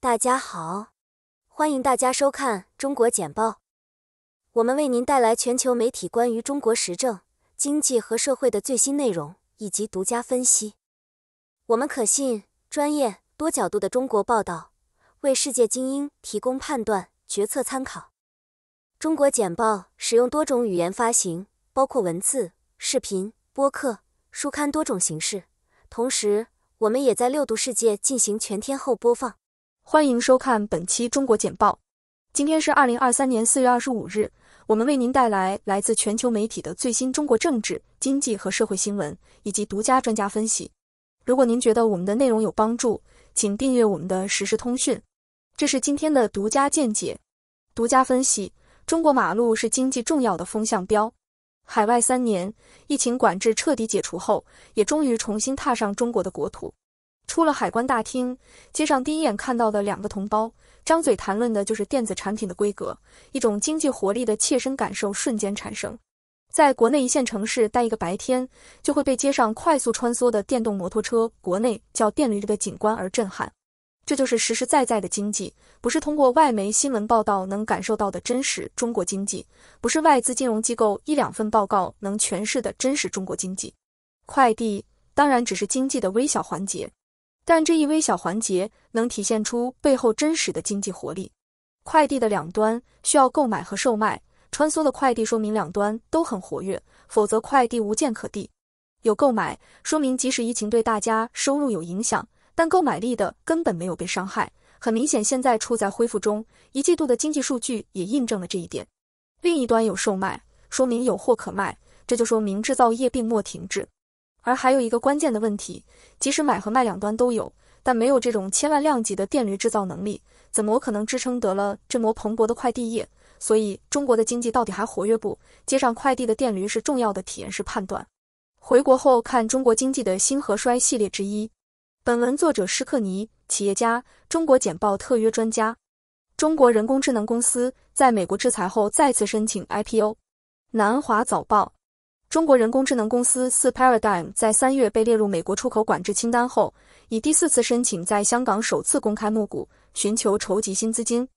大家好，欢迎大家收看中国简报。我们为您带来全球媒体关于中国时政、经济和社会的最新内容以及独家分析。我们可信、专业、多角度的中国报道，为世界精英提供判断、决策参考。中国简报使用多种语言发行，包括文字、视频、播客、书刊多种形式。同时，我们也在6度世界进行全天候播放。欢迎收看本期中国简报。今天是2023年4月25日，我们为您带来来自全球媒体的最新中国政治、经济和社会新闻，以及独家专家分析。如果您觉得我们的内容有帮助，请订阅我们的实时通讯。这是今天的独家见解。独家分析：中国马路是经济重要的风向标。海外3年，疫情管制彻底解除后，也终于重新踏上中国的国土。出了海关大厅，街上第一眼看到的2个同胞，张嘴谈论的就是电子产品的规格，一种经济活力的切身感受瞬间产生。在国内一线城市待一个白天，就会被街上快速穿梭的电动摩托车，国内叫电驴的景观而震撼。这就是实实在在的经济，不是通过外媒新闻报道能感受到的真实中国经济，不是外资金融机构1-2份报告能诠释的真实中国经济。快递当然只是经济的微小环节，但这一微小环节能体现出背后真实的经济活力。快递的两端需要购买和售卖，穿梭的快递说明两端都很活跃，否则快递无剑可递。有购买，说明即使疫情对大家收入有影响，但购买力的根本没有被伤害。很明显，现在处在恢复中，1季度的经济数据也印证了这一点。另一端有售卖，说明有货可卖，这就说明制造业并没停滞。而还有一个关键的问题，即使买和卖两端都有，但没有这种千万量级的电驴制造能力，怎么可能支撑得了这么蓬勃的快递业？所以中国的经济到底还活跃不？街上快递的电驴是重要的体验式判断。回国后看中国经济的兴和衰系列之一。本文作者施克尼，企业家，中国简报特约专家。中国人工智能公司在美国制裁后再次申请 IPO。南华早报。中国人工智能公司Paradigm在3月被列入美国出口管制清单后，以第4次申请在香港首次公开募股，寻求筹集新资金。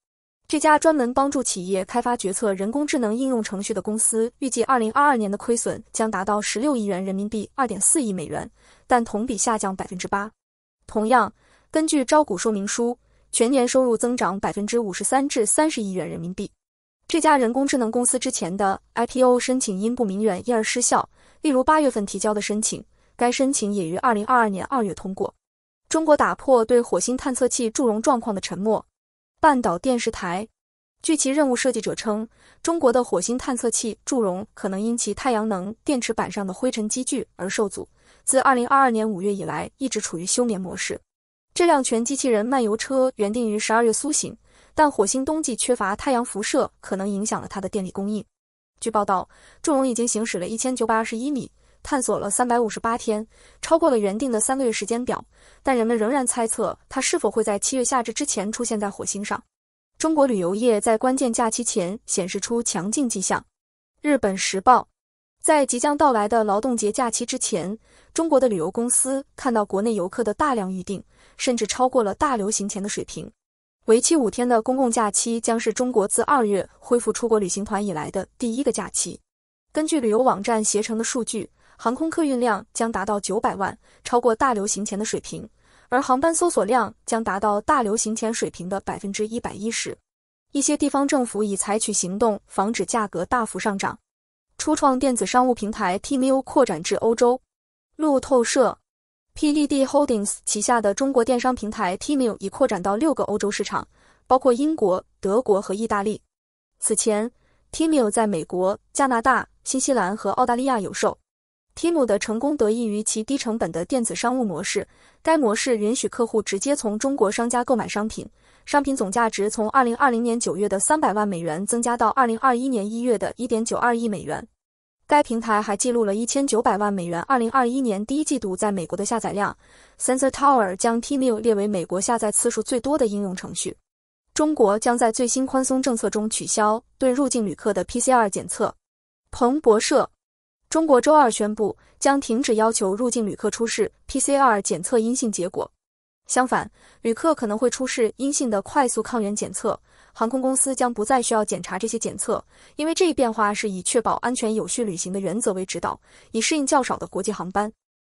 这家专门帮助企业开发决策人工智能应用程序的公司，预计2022年的亏损将达到16亿元人民币，2.4亿美元，但同比下降 8%。同样，根据招股说明书，全年收入增长 53% 至30亿元人民币。这家人工智能公司之前的 IPO 申请因不明原因而失效，例如8月份提交的申请，该申请也于2022年2月通过。中国打破对火星探测器祝融状况的沉默。半岛电视台。据其任务设计者称，中国的火星探测器祝融可能因其太阳能电池板上的灰尘积聚而受阻，自2022年5月以来一直处于休眠模式。这辆全机器人漫游车原定于12月苏醒，但火星冬季缺乏太阳辐射，可能影响了它的电力供应。据报道，祝融已经行驶了1921米，探索了358天，超过了原定的3个月时间表，但人们仍然猜测它是否会在7月夏至之前出现在火星上。中国旅游业在关键假期前显示出强劲迹象。日本时报。在即将到来的劳动节假期之前，中国的旅游公司看到国内游客的大量预订，甚至超过了大流行前的水平。为期5天的公共假期将是中国自2月恢复出国旅行团以来的第1个假期。根据旅游网站携程的数据，航空客运量将达到900万，超过大流行前的水平，而航班搜索量将达到大流行前水平的 110%。一些地方政府已采取行动防止价格大幅上涨。初创电子商务平台 Temu 扩展至欧洲。路透社。PDD Holdings 旗下的中国电商平台 Temu 已扩展到6个欧洲市场，包括英国、德国和意大利。此前 Temu 在美国、加拿大、新西兰和澳大利亚有售。Temu 的成功得益于其低成本的电子商务模式，该模式允许客户直接从中国商家购买商品，商品总价值从2020年9月的300万美元增加到2021年1月的 1.92 亿美元。该平台还记录了1900万美元2021年第1季度在美国的下载量。Sensor Tower 将 Temu 列为美国下载次数最多的应用程序。中国将在最新宽松政策中取消对入境旅客的 PCR 检测。彭博社。中国周二宣布将停止要求入境旅客出示 PCR 检测阴性结果。相反，旅客可能会出示阴性的快速抗原检测，航空公司将不再需要检查这些检测，因为这一变化是以确保安全有序旅行的原则为指导，以适应较少的国际航班。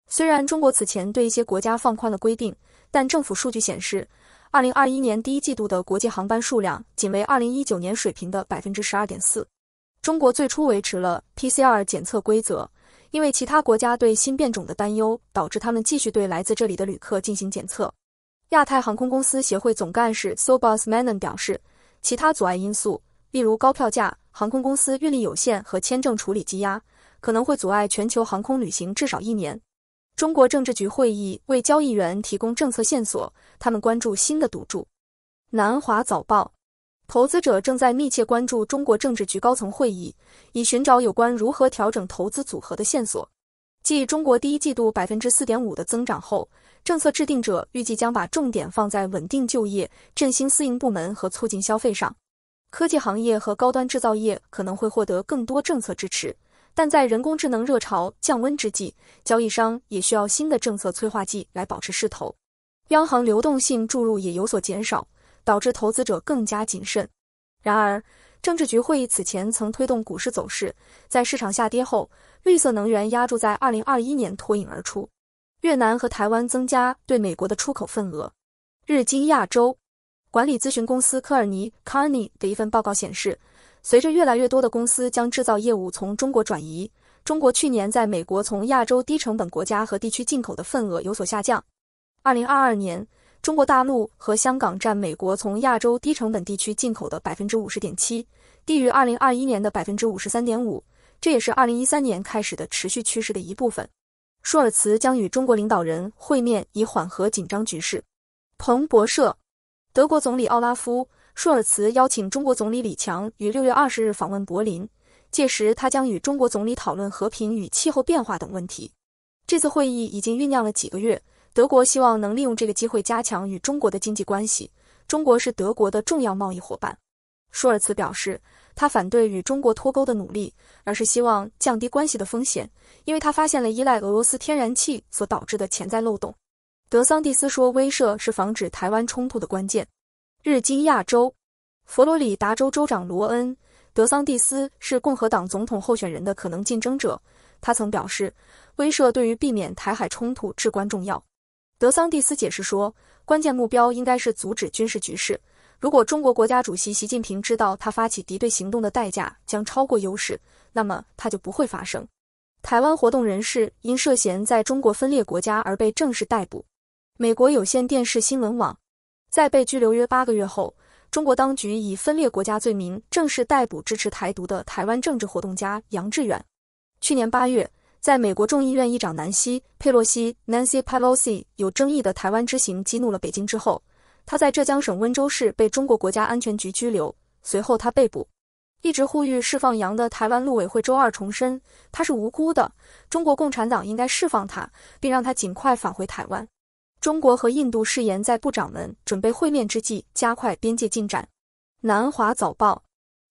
虽然中国此前对一些国家放宽了规定，但政府数据显示，2021年第一季度的国际航班数量仅为2019年水平的 12.4%。中国最初维持了 PCR 检测规则，因为其他国家对新变种的担忧，导致他们继续对来自这里的旅客进行检测。亚太航空公司协会总干事 Sobos Manan 表示，其他阻碍因素，例如高票价、航空公司运力有限和签证处理积压，可能会阻碍全球航空旅行至少1年。中国政治局会议为交易员提供政策线索，他们关注新的赌注。南华早报，投资者正在密切关注中国政治局高层会议，以寻找有关如何调整投资组合的线索。继中国第一季度 4.5% 的增长后，政策制定者预计将把重点放在稳定就业、振兴私营部门和促进消费上。科技行业和高端制造业可能会获得更多政策支持，但在人工智能热潮降温之际，交易商也需要新的政策催化剂来保持势头。央行流动性注入也有所减少，导致投资者更加谨慎。然而，政治局会议此前曾推动股市走势，在市场下跌后，绿色能源压注在2021年脱颖而出。越南和台湾增加对美国的出口份额。日经亚洲管理咨询公司科尔尼 Carney 的一份报告显示，随着越来越多的公司将制造业务从中国转移，中国去年在美国从亚洲低成本国家和地区进口的份额有所下降。2022年，中国大陆和香港占美国从亚洲低成本地区进口的 50.7%， 低于2021年的 53.5%， 这也是2013年开始的持续趋势的一部分。舒尔茨将与中国领导人会面，以缓和紧张局势。彭博社，德国总理奥拉夫·舒尔茨邀请中国总理李强于6月20日访问柏林，届时他将与中国总理讨论和平与气候变化等问题。这次会议已经酝酿了几个月，德国希望能利用这个机会加强与中国的经济关系，中国是德国的重要贸易伙伴。舒尔茨表示，他反对与中国脱钩的努力，而是希望降低关系的风险，因为他发现了依赖俄罗斯天然气所导致的潜在漏洞。德桑蒂斯说，威慑是防止台湾冲突的关键。日经亚洲，佛罗里达州州长罗恩·德桑蒂斯是共和党总统候选人的可能竞争者，他曾表示，威慑对于避免台海冲突至关重要。德桑蒂斯解释说，关键目标应该是阻止军事局势。如果中国国家主席习近平知道他发起敌对行动的代价将超过优势，那么他就不会发生。台湾活动人士因涉嫌在中国分裂国家而被正式逮捕。美国有线电视新闻网在被拘留约8个月后，中国当局以分裂国家罪名正式逮捕支持台独的台湾政治活动家杨致远。去年8月，在美国众议院议长南希·佩洛西 Nancy Pelosi 有争议的台湾之行激怒了北京之后，他在浙江省温州市被中国国家安全局拘留，随后他被捕。一直呼吁释放杨的台湾陆委会周二重申，他是无辜的，中国共产党应该释放他，并让他尽快返回台湾。中国和印度誓言在部长们准备会面之际加快边界进展。南华早报，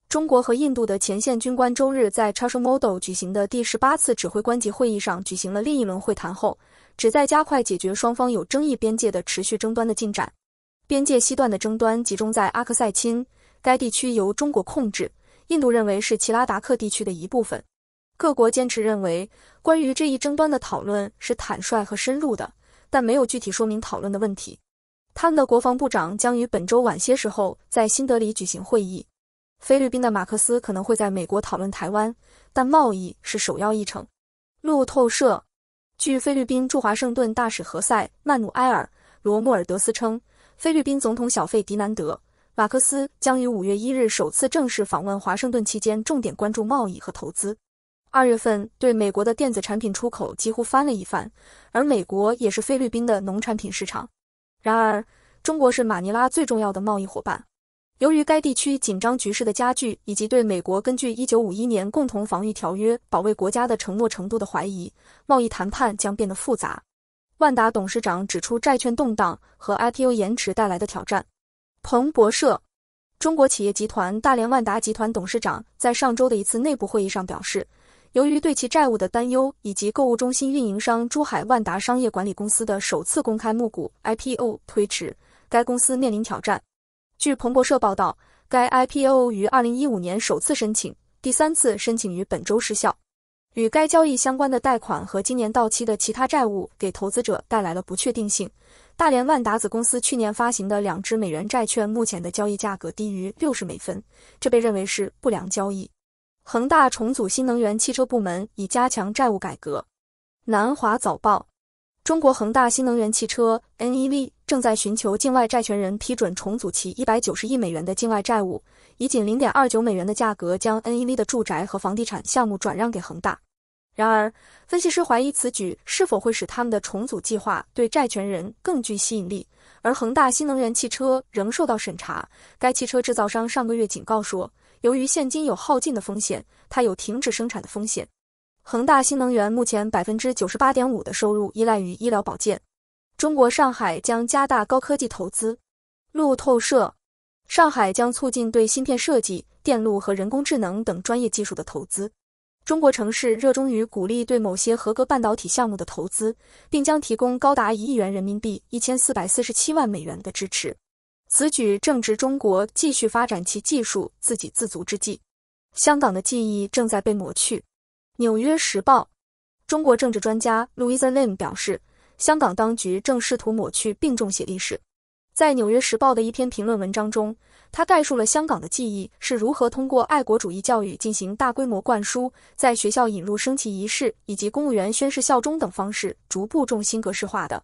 中国和印度的前线军官周日在 Chashmodo 举行的第18次指挥官级会议上举行了另一轮会谈后，旨在加快解决双方有争议边界的持续争端的进展。边界西段的争端集中在阿克塞钦，该地区由中国控制，印度认为是其拉达克地区的一部分。各国坚持认为，关于这一争端的讨论是坦率和深入的，但没有具体说明讨论的问题。他们的国防部长将于本周晚些时候在新德里举行会议。菲律宾的马克思可能会在美国讨论台湾，但贸易是首要议程。路透社，据菲律宾驻华盛顿大使何塞·曼努埃尔·罗穆尔德斯称，菲律宾总统小费迪南德·马克思将于5月1日首次正式访问华盛顿期间重点关注贸易和投资。2月份对美国的电子产品出口几乎翻了一番，而美国也是菲律宾的农产品市场。然而，中国是马尼拉最重要的贸易伙伴。由于该地区紧张局势的加剧，以及对美国根据1951年共同防御条约保卫国家的承诺程度的怀疑，贸易谈判将变得复杂。万达董事长指出债券动荡和 IPO 延迟带来的挑战。彭博社，中国企业集团大连万达集团董事长在上周的一次内部会议上表示，由于对其债务的担忧以及购物中心运营商珠海万达商业管理公司的首次公开募股 IPO 推迟，该公司面临挑战。据彭博社报道，该 IPO 于2015年首次申请，第3次申请于本周失效。与该交易相关的贷款和今年到期的其他债务给投资者带来了不确定性。大连万达子公司去年发行的2支美元债券目前的交易价格低于60美分，这被认为是不良交易。恒大重组新能源汽车部门以加强债务改革。南华早报：中国恒大新能源汽车 NEV 正在寻求境外债权人批准重组其190亿美元的境外债务，以仅 0.29 美元的价格将 NEV 的住宅和房地产项目转让给恒大。然而，分析师怀疑此举是否会使他们的重组计划对债权人更具吸引力，而恒大新能源汽车仍受到审查。该汽车制造商上个月警告说，由于现金有耗尽的风险，它有停止生产的风险。恒大新能源目前 98.5% 的收入依赖于医疗保健。中国上海将加大高科技投资。路透社：上海将促进对芯片设计、电路和人工智能等专业技术的投资。中国城市热衷于鼓励对某些合格半导体项目的投资，并将提供高达1亿元人民币1447万美元的支持。此举正值中国继续发展其技术自给自足之际。香港的记忆正在被抹去。纽约时报：中国政治专家 Louisa Lim 表示，香港当局正试图抹去并重写历史。在纽约时报的一篇评论文章中，他概述了香港的记忆是如何通过爱国主义教育进行大规模灌输，在学校引入升旗仪式以及公务员宣誓效忠等方式逐步重新格式化的。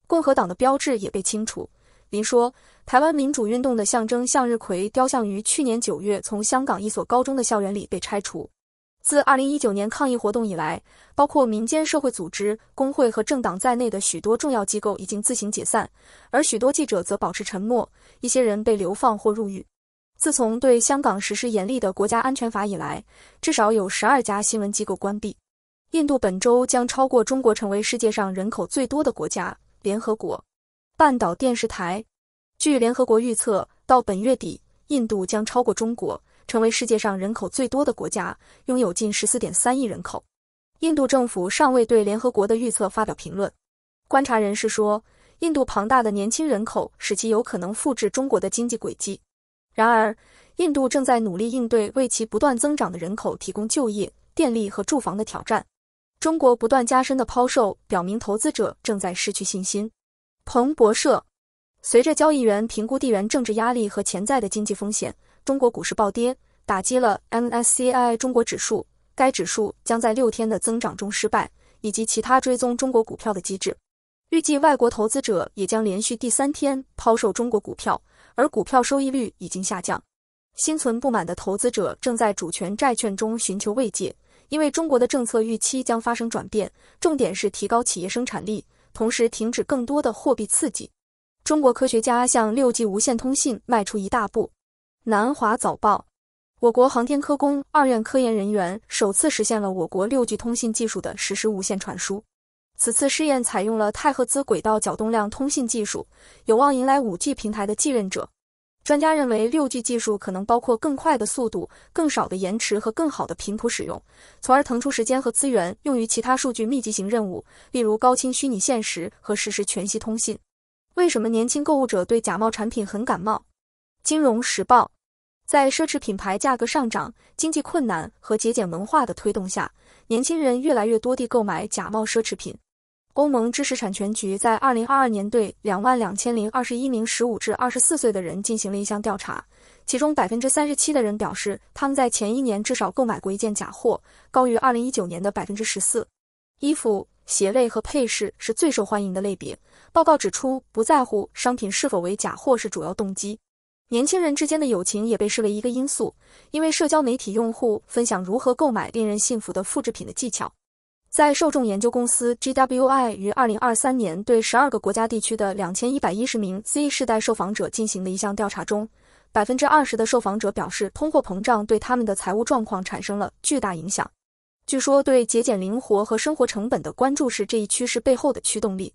共和党的标志也被清除。林说，台湾民主运动的象征向日葵雕像于去年9月从香港一所高中的校园里被拆除。自2019年抗议活动以来，包括民间社会组织、工会和政党在内的许多重要机构已经自行解散，而许多记者则保持沉默，一些人被流放或入狱。自从对香港实施严厉的国家安全法以来，至少有12家新闻机构关闭。印度本周将超过中国成为世界上人口最多的国家。联合国半岛电视台：据联合国预测，到本月底，印度将超过中国，成为世界上人口最多的国家，拥有近14.3亿人口。印度政府尚未对联合国的预测发表评论。观察人士说，印度庞大的年轻人口使其有可能复制中国的经济轨迹。然而，印度正在努力应对为其不断增长的人口提供就业、电力和住房的挑战。中国不断加深的抛售表明投资者正在失去信心。彭博社：随着交易员评估地缘政治压力和潜在的经济风险，中国股市暴跌，打击了 MSCI 中国指数。该指数将在6天的增长中失败，以及其他追踪中国股票的机制。预计外国投资者也将连续第3天抛售中国股票，而股票收益率已经下降。心存不满的投资者正在主权债券中寻求慰藉，因为中国的政策预期将发生转变，重点是提高企业生产力，同时停止更多的货币刺激。中国科学家向6G 无线通信迈出一大步。南华早报：我国航天科工2院科研人员首次实现了我国6G 通信技术的实时无线传输。此次试验采用了太赫兹轨道角动量通信技术，有望迎来 5G 平台的继任者。专家认为 6G 技术可能包括更快的速度、更少的延迟和更好的频谱使用，从而腾出时间和资源用于其他数据密集型任务，例如高清虚拟现实和实时全息通信。为什么年轻购物者对假冒产品很感冒？金融时报：在奢侈品牌价格上涨、经济困难和节俭文化的推动下，年轻人越来越多地购买假冒奢侈品。欧盟知识产权局在2022年对22021名15至24岁的人进行了一项调查，其中 37% 的人表示他们在前1年至少购买过一件假货，高于2019年的 14%。衣服、鞋类和配饰是最受欢迎的类别。报告指出，不在乎商品是否为假货是主要动机。年轻人之间的友情也被视为一个因素，因为社交媒体用户分享如何购买令人信服的复制品的技巧。在受众研究公司 GWI 于2023年对12个国家地区的2110名 Z 世代受访者进行的一项调查中， 20% 的受访者表示通货膨胀对他们的财务状况产生了巨大影响。据说对节俭灵活和生活成本的关注是这一趋势背后的驱动力。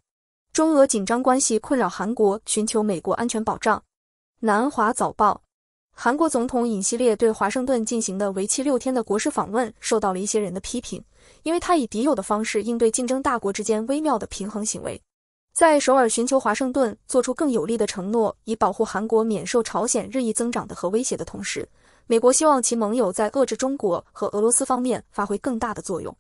中俄紧张关系困扰韩国，寻求美国安全保障。南华早报：韩国总统尹锡烈对华盛顿进行的为期6天的国事访问受到了一些人的批评，因为他以敌友的方式应对竞争大国之间微妙的平衡行为。在首尔寻求华盛顿做出更有力的承诺，以保护韩国免受朝鲜日益增长的核威胁的同时，美国希望其盟友在遏制中国和俄罗斯方面发挥更大的作用。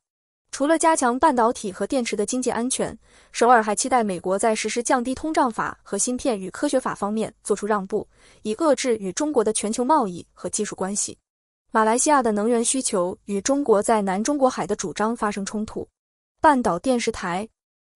除了加强半导体和电池的经济安全，首尔还期待美国在实施降低通胀法和芯片与科学法方面做出让步，以遏制与中国的全球贸易和技术关系。马来西亚的能源需求与中国在南中国海的主张发生冲突。半岛电视台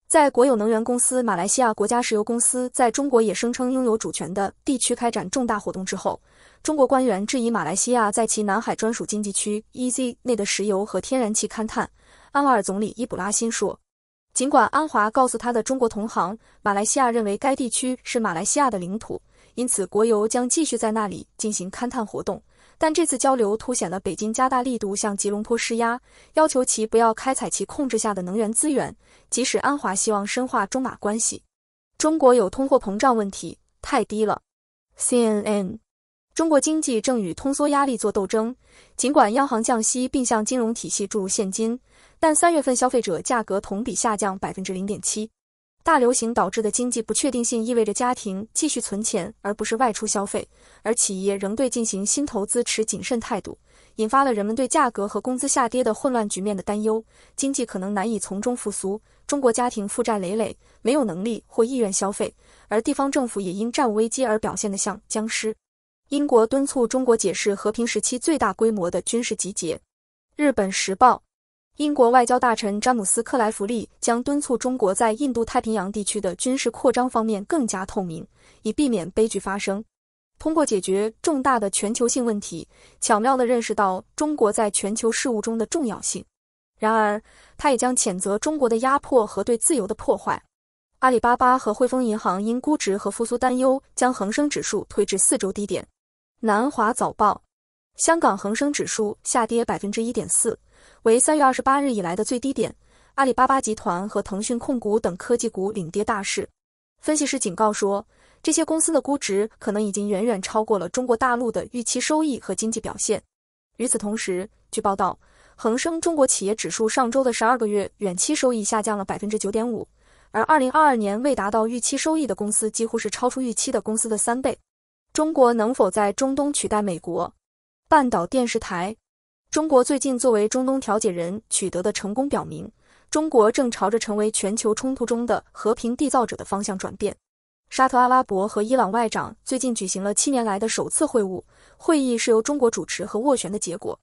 在国有能源公司马来西亚国家石油公司在中国也声称拥有主权的地区开展重大活动之后，中国官员质疑马来西亚在其南海专属经济区 EZ 内的石油和天然气勘探。安瓦尔总理伊卜拉欣说，尽管安华告诉他的中国同行，马来西亚认为该地区是马来西亚的领土，因此国油将继续在那里进行勘探活动，但这次交流凸显了北京加大力度向吉隆坡施压，要求其不要开采其控制下的能源资源，即使安华希望深化中马关系。中国有通货膨胀问题，太低了。CNN中国经济正与通缩压力做斗争，尽管央行降息并向金融体系注入现金，但3月份消费者价格同比下降 0.7%。大流行导致的经济不确定性意味着家庭继续存钱而不是外出消费，而企业仍对进行新投资持谨慎态度，引发了人们对价格和工资下跌的混乱局面的担忧，经济可能难以从中复苏。中国家庭负债累累，没有能力或意愿消费，而地方政府也因债务危机而表现得像僵尸。英国敦促中国解释和平时期最大规模的军事集结。日本时报英国外交大臣詹姆斯·克莱弗利将敦促中国在印度太平洋地区的军事扩张方面更加透明，以避免悲剧发生。通过解决重大的全球性问题，巧妙地认识到中国在全球事务中的重要性。然而，他也将谴责中国的压迫和对自由的破坏。阿里巴巴和汇丰银行因估值和复苏担忧，将恒生指数推至4周低点。南华早报香港恒生指数下跌 1.4%， 为3月28日以来的最低点。阿里巴巴集团和腾讯控股等科技股领跌大市。分析师警告说，这些公司的估值可能已经远远超过了中国大陆的预期收益和经济表现。与此同时，据报道，恒生中国企业指数上周的12个月远期收益下降了 9.5%， 而2022年未达到预期收益的公司几乎是超出预期的公司的3倍。中国能否在中东取代美国？半岛电视台中国最近作为中东调解人取得的成功表明，中国正朝着成为全球冲突中的和平缔造者的方向转变。沙特阿拉伯和伊朗外长最近举行了7年来的首次会晤，会议是由中国主持和斡旋的结果。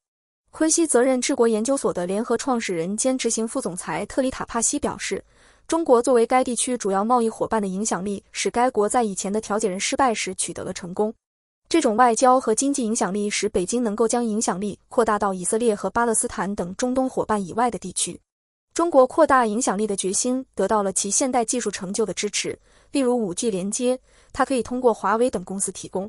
昆西责任治国研究所的联合创始人兼执行副总裁特里塔帕西表示，中国作为该地区主要贸易伙伴的影响力，使该国在以前的调解人失败时取得了成功。这种外交和经济影响力使北京能够将影响力扩大到以色列和巴勒斯坦等中东伙伴以外的地区。中国扩大影响力的决心得到了其现代技术成就的支持，例如 5G 连接，它可以通过华为等公司提供。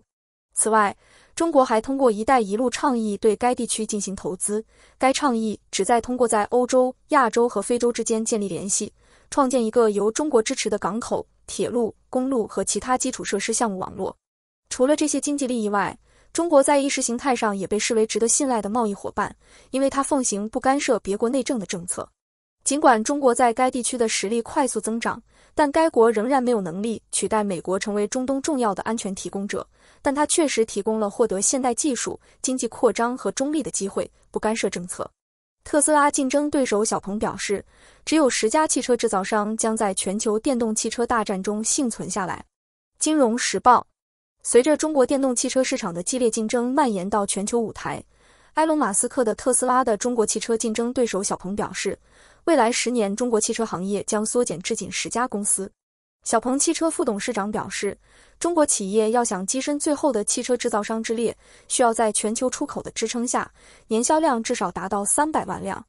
此外，中国还通过“一带一路”倡议对该地区进行投资，该倡议旨在通过在欧洲、亚洲和非洲之间建立联系，创建一个由中国支持的港口、铁路、公路和其他基础设施项目网络。除了这些经济利益外，中国在意识形态上也被视为值得信赖的贸易伙伴，因为它奉行不干涉别国内政的政策。尽管中国在该地区的实力快速增长，但该国仍然没有能力取代美国成为中东重要的安全提供者，但它确实提供了获得现代技术、经济扩张和中立的机会，不干涉政策。特斯拉竞争对手小鹏表示，只有10家汽车制造商将在全球电动汽车大战中幸存下来。金融时报随着中国电动汽车市场的激烈竞争蔓延到全球舞台，埃隆·马斯克的特斯拉的中国汽车竞争对手小鹏表示，未来10年中国汽车行业将缩减至仅10家公司。小鹏汽车副董事长表示，中国企业要想跻身最后的汽车制造商之列，需要在全球出口的支撑下，年销量至少达到300万辆。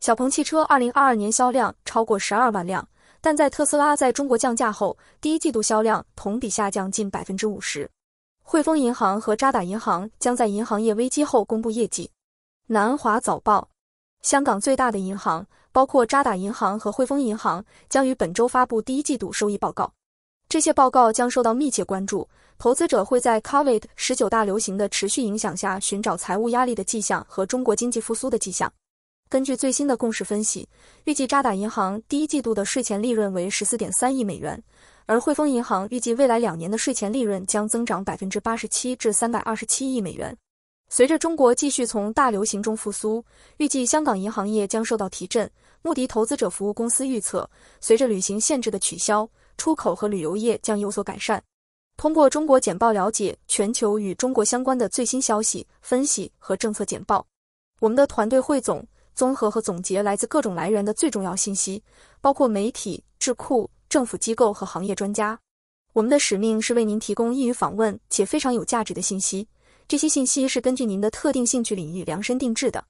小鹏汽车2022年销量超过12万辆，但在特斯拉在中国降价后，第一季度销量同比下降近 50%。汇丰银行和渣打银行将在银行业危机后公布业绩。南华早报香港最大的银行，包括渣打银行和汇丰银行，将于本周发布第一季度收益报告。这些报告将受到密切关注，投资者会在 COVID-19 大流行的持续影响下寻找财务压力的迹象和中国经济复苏的迹象。根据最新的共识分析，预计渣打银行第一季度的税前利润为 14.3 亿美元，而汇丰银行预计未来2年的税前利润将增长 87% 至327亿美元。随着中国继续从大流行中复苏，预计香港银行业将受到提振。穆迪投资者服务公司预测，随着旅行限制的取消，出口和旅游业将有所改善。通过中国简报了解全球与中国相关的最新消息、分析和政策简报。我们的团队汇总、综合和总结来自各种来源的最重要信息，包括媒体、智库、政府机构和行业专家。我们的使命是为您提供易于访问且非常有价值的信息，这些信息是根据您的特定兴趣领域量身定制的。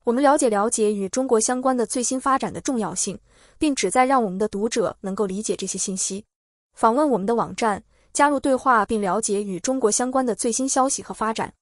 我们了解与中国相关的最新发展的重要性，并旨在让我们的读者能够理解这些信息。访问我们的网站，加入对话并了解与中国相关的最新消息和发展。